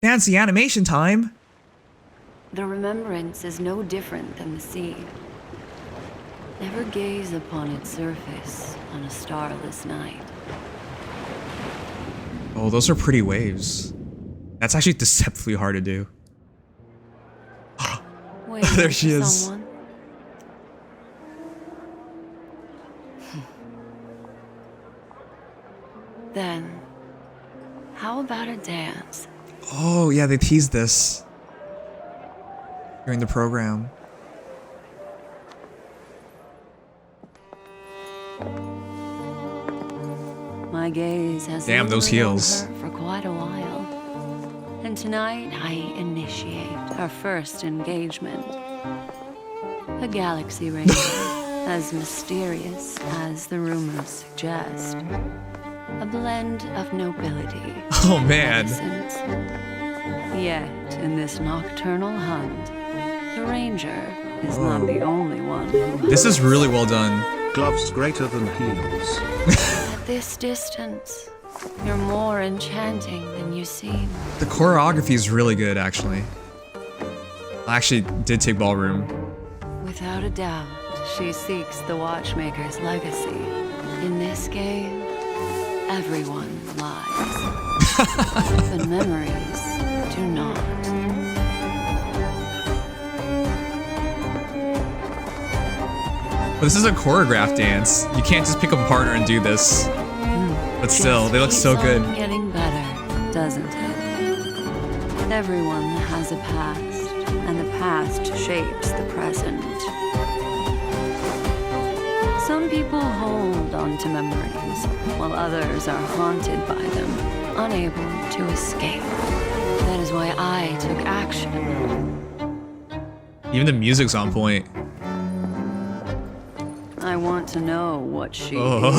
Fancy animation time. The remembrance is no different than the sea. Never gaze upon its surface on a starless night. Oh, those are pretty waves. That's actually deceptively hard to do. There she is. Someone. Then, how about a dance? Oh, yeah, they teased this during the program. My gaze has Damn, those lingered on heels. her for quite a while. And tonight I initiate our first engagement. A galaxy ranger, as mysterious as the rumors suggest. A blend of nobility. Oh, man. Innocence. Yet, in this nocturnal hunt, the ranger is not the only one who This is really well done. Gloves greater than heels. At this distance, you're more enchanting than you seem. The choreography is really good, actually. I actually did take ballroom. Without a doubt, she seeks the watchmaker's legacy. In this game, everyone lies. But memories do not. But this is a choreographed dance. You can't just pick up a partner and do this. But still, they look so good. It's getting better, doesn't it? Everyone has a past, and the past shapes the present. Some people hold on to memories, while others are haunted by them, unable to escape. That is why I took action. Even the music's on point. I want to know what she Oh.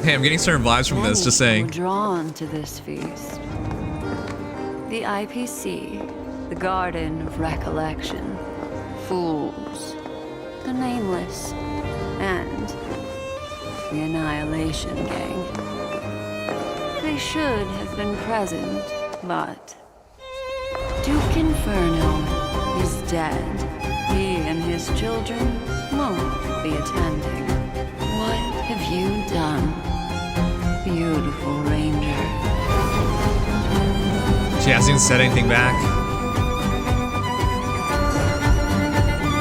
Hey, I'm getting certain vibes from this, just saying. Were drawn to this feast. The IPC, the Garden of Recollection, Fools, the Nameless, and the Annihilation Gang. They should have been present, but Duke Inferno is dead. He and his children won't be attending. What have you done, beautiful ranger? She hasn't even said anything back.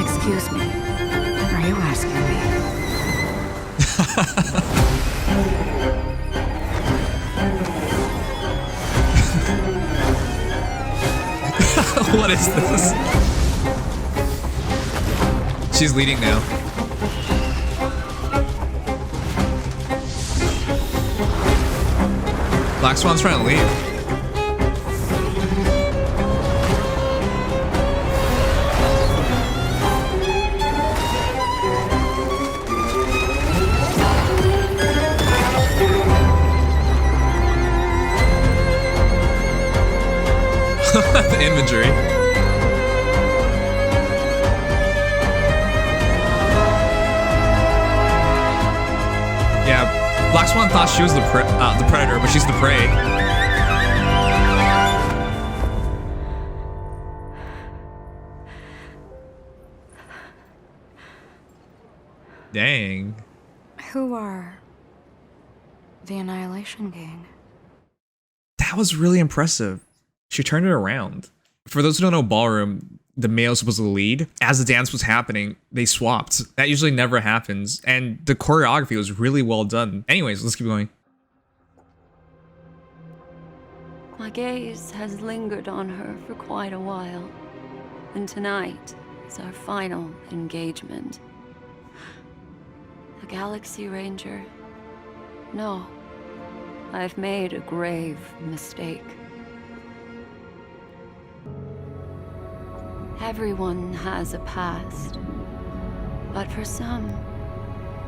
Excuse me. Are you asking me? What is this? She's leading now. Black Swan's trying to leave. The imagery. Yeah, Black Swan thought she was the predator, but she's the prey. Dang. Who are the Annihilation Gang? That was really impressive. She turned it around. For those who don't know ballroom, the male was supposed to lead. As the dance was happening, they swapped. That usually never happens. And the choreography was really well done. Anyways, let's keep going. My gaze has lingered on her for quite a while. And tonight is our final engagement. The Galaxy Ranger. No, I've made a grave mistake. Everyone has a past, but for some,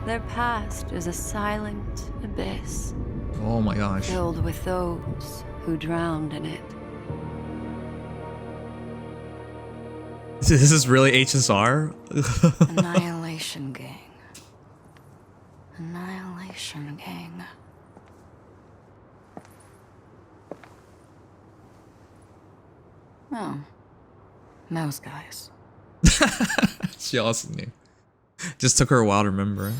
their past is a silent abyss. Oh my gosh. Filled with those who drowned in it. This is really HSR? Annihilation Gang. Annihilation Gang. Oh, those guys. She also knew. Just took her a while to remember.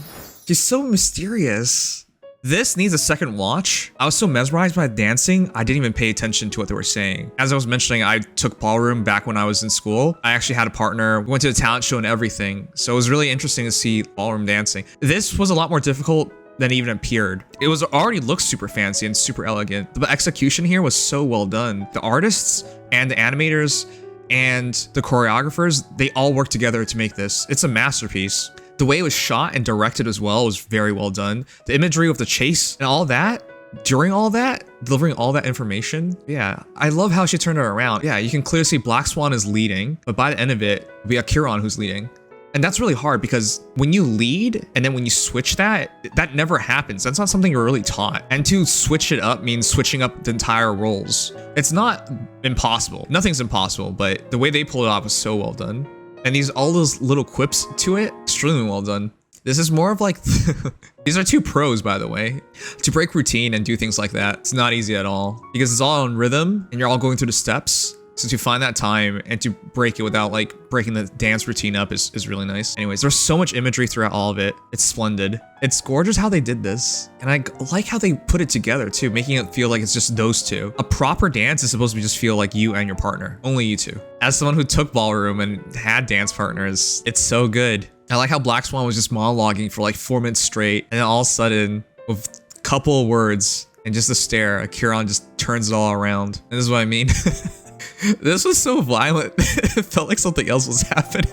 She's so mysterious. This needs a second watch. I was so mesmerized by dancing, I didn't even pay attention to what they were saying. As I was mentioning, I took ballroom back when I was in school. I actually had a partner. We went to the talent show and everything. So it was really interesting to see ballroom dancing. This was a lot more difficult than it even appeared. It was already looked super fancy and super elegant. The execution here was so well done. The artists and the animators and the choreographers, they all worked together to make this. It's a masterpiece. The way it was shot and directed as well was very well done. The imagery of the chase and all that, during all that, delivering all that information. Yeah, I love how she turned it around. Yeah, you can clearly see Black Swan is leading, but by the end of it, it'll be Acheron who's leading. And that's really hard because when you lead and then when you switch that never happens. That's not something you're really taught. And to switch it up means switching up the entire roles. It's not impossible. Nothing's impossible, but the way they pulled it off was so well done. And all those little quips to it, extremely well done. This is more of like, these are two pros, by the way. To break routine and do things like that, it's not easy at all. Because it's all on rhythm and you're all going through the steps. So to find that time and to break it without like breaking the dance routine up is really nice. Anyways, there's so much imagery throughout all of it. It's splendid. It's gorgeous how they did this. And I like how they put it together too, making it feel like it's just those two. A proper dance is supposed to just feel like you and your partner, only you two. As someone who took ballroom and had dance partners, it's so good. I like how Black Swan was just monologuing for like 4 minutes straight. And then all of a sudden, with a couple of words and just a stare, Acheron just turns it all around. And this is what I mean. This was so violent. It felt like something else was happening.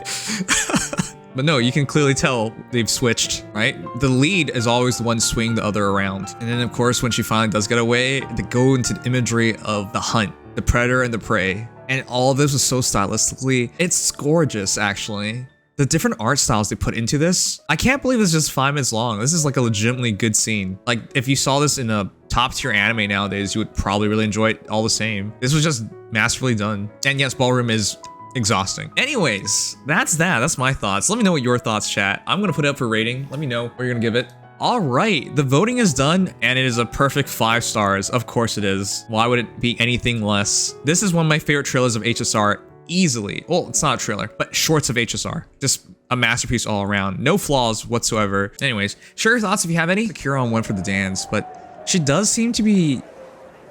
But no, you can clearly tell they've switched, right? The lead is always the one swinging the other around. And then of course, when she finally does get away, they go into the imagery of the hunt, the predator and the prey. And all of this was so stylistically, it's gorgeous actually. The different art styles they put into this, I can't believe it's just 5 minutes long. This is like a legitimately good scene. Like if you saw this in a top tier anime nowadays, you would probably really enjoy it all the same. This was just masterfully done. And yes, ballroom is exhausting. Anyways, that's my thoughts. Let me know what your thoughts, chat. I'm gonna put it up for rating. Let me know what you're gonna give it. All right, the voting is done and it is a perfect 5 stars. Of course it is. Why would it be anything less? This is one of my favorite trailers of HSR. Easily. Well, it's not a trailer, but shorts of HSR. Just a masterpiece all around. No flaws whatsoever. Anyways, share your thoughts if you have any. Acheron went for the dance, but she does seem to be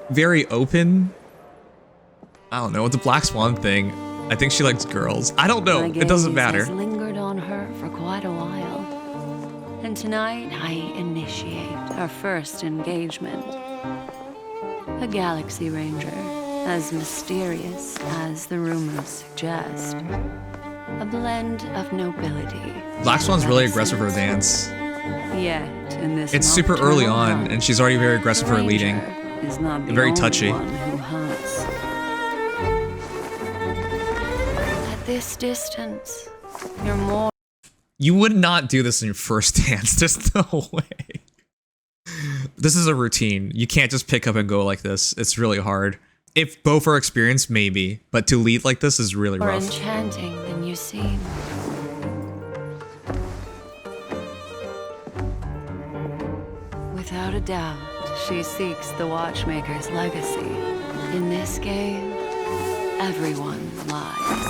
very open. I don't know, with the Black Swan thing. I think she likes girls. I don't know. It doesn't matter. My gaze has lingered on her for quite a while. And tonight, I initiate our first engagement. A Galaxy Ranger. As mysterious as the rumors suggest. A blend of nobility. Black Swan's really aggressive for her dance. Yet, in this it's super early on, hunt, and she's already very aggressive for her leading. Is not the very only touchy. one who hunts. At this distance, you're more. You would not do this in your first dance. There's no way. This is a routine. You can't just pick up and go like this. It's really hard. If both are experienced, maybe, but to lead like this is really more rough. enchanting than you seem. Without a doubt, she seeks the Watchmaker's legacy. In this game, everyone lies,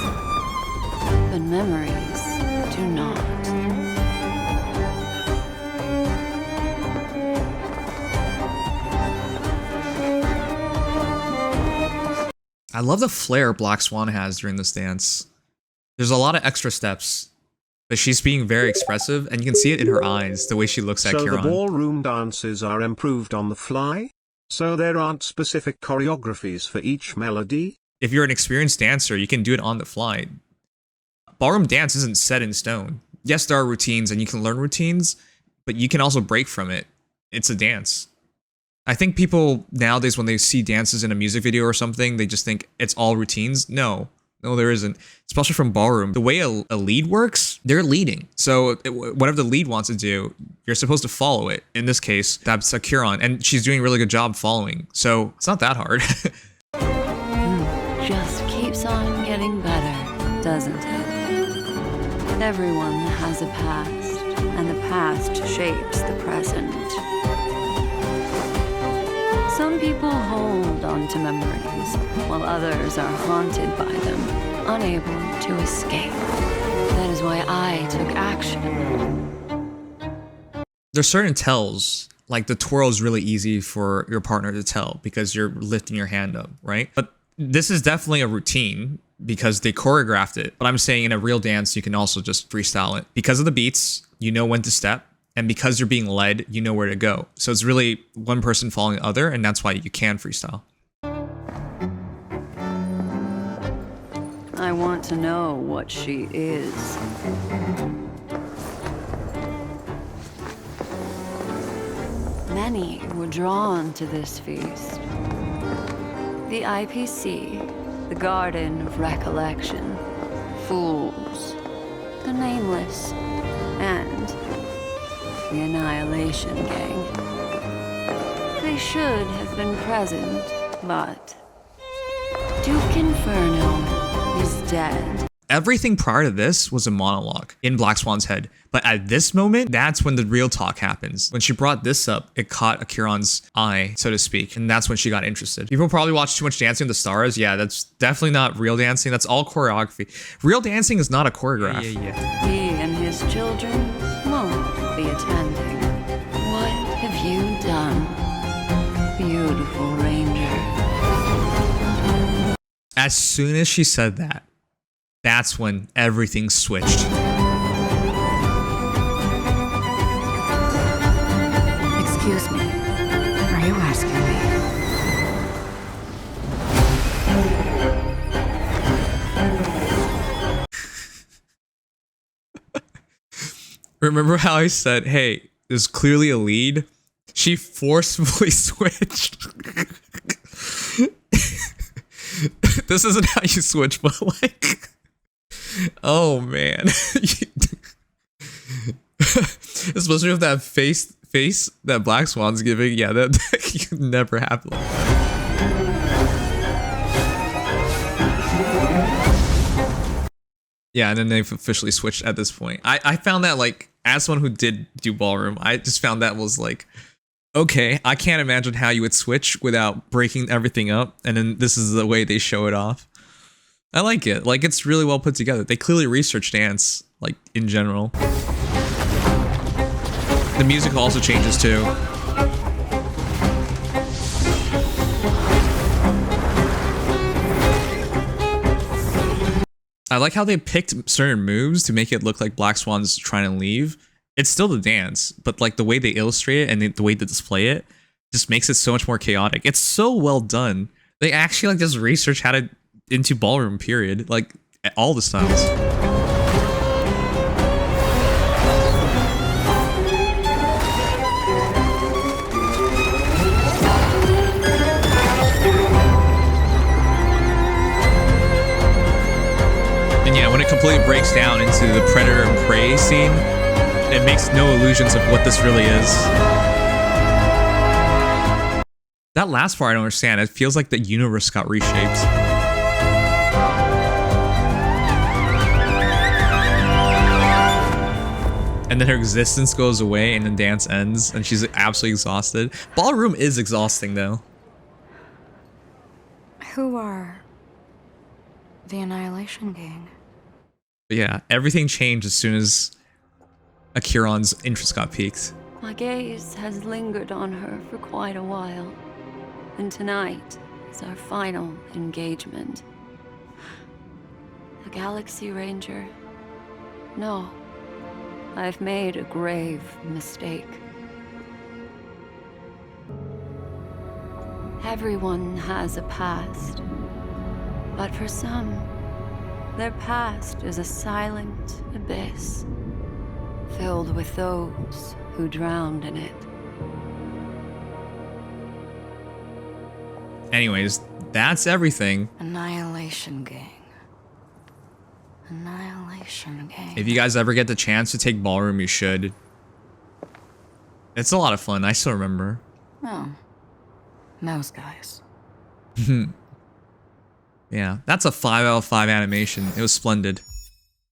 but memories do not. I love the flair Black Swan has during this dance. There's a lot of extra steps, but she's being very expressive, and you can see it in her eyes, the way she looks at So Acheron. the ballroom dances are improved on the fly? So there aren't specific choreographies for each melody? If you're an experienced dancer, you can do it on the fly. Ballroom dance isn't set in stone. Yes, there are routines, and you can learn routines, but you can also break from it. It's a dance. I think people nowadays, when they see dances in a music video or something, they just think it's all routines. No, there isn't. Especially from ballroom. The way a lead works, they're leading. So whatever the lead wants to do, you're supposed to follow it. In this case, that's Acheron, and she's doing a really good job following. So it's not that hard. Just keeps on getting better, doesn't it? Everyone has a past, and the past shapes the present. Some people hold on to memories, while others are haunted by them, unable to escape. That is why I took action. There's certain tells, like the twirl is really easy for your partner to tell because you're lifting your hand up, right? But this is definitely a routine because they choreographed it. But I'm saying in a real dance, you can also just freestyle it. Because of the beats, you know when to step. And because you're being led, you know where to go. So it's really one person following the other, and that's why you can freestyle. I want to know what she is. Many were drawn to this feast. The IPC, the Garden of Recollection, Fools, the Nameless, and the Annihilation Gang. They should have been present, but Duke Inferno is dead. Everything prior to this was a monologue in Black Swan's head. But at this moment, that's when the real talk happens. When she brought this up, it caught Acheron's eye, so to speak. And that's when she got interested. People probably watch too much Dancing with the Stars. Yeah, that's definitely not real dancing. That's all choreography. Real dancing is not a choreograph. He and his children won't be attending. What have you done, beautiful ranger? As soon as she said that, that's when everything switched. Excuse me. Are you asking me? Remember how I said, hey, there's clearly a lead? She forcefully switched. This isn't how you switch, but like... Oh man. Especially with that face that Black Swan's giving. Yeah, that could never happen. Yeah, and then they've officially switched at this point. I found that, like, as someone who did do ballroom, I just found that was like, okay, I can't imagine how you would switch without breaking everything up. And then this is the way they show it off. I like it. Like, it's really well put together. They clearly research dance, like, in general. The music also changes, too. I like how they picked certain moves to make it look like Black Swan's trying to leave. It's still the dance, but, like, the way they illustrate it and the way they display it just makes it so much more chaotic. It's so well done. They actually, like, just research how to... into ballroom, period. Like, all the styles. And yeah, when it completely breaks down into the predator and prey scene, it makes no illusions of what this really is. That last part I don't understand. It feels like the universe got reshaped. And then her existence goes away and the dance ends and she's absolutely exhausted. Ballroom is exhausting though. Who are the Annihilation Gang? But yeah, everything changed as soon as Acheron's interest got piqued. My gaze has lingered on her for quite a while. And tonight is our final engagement. A Galaxy Ranger? No. I've made a grave mistake. Everyone has a past. But for some, their past is a silent abyss, filled with those who drowned in it. Anyways, that's everything. Annihilation Gang. Annihilation Gang. If you guys ever get the chance to take ballroom, you should. It's a lot of fun. I still remember. Oh. Those guys. Yeah, that's a 5 out of 5 animation. It was splendid.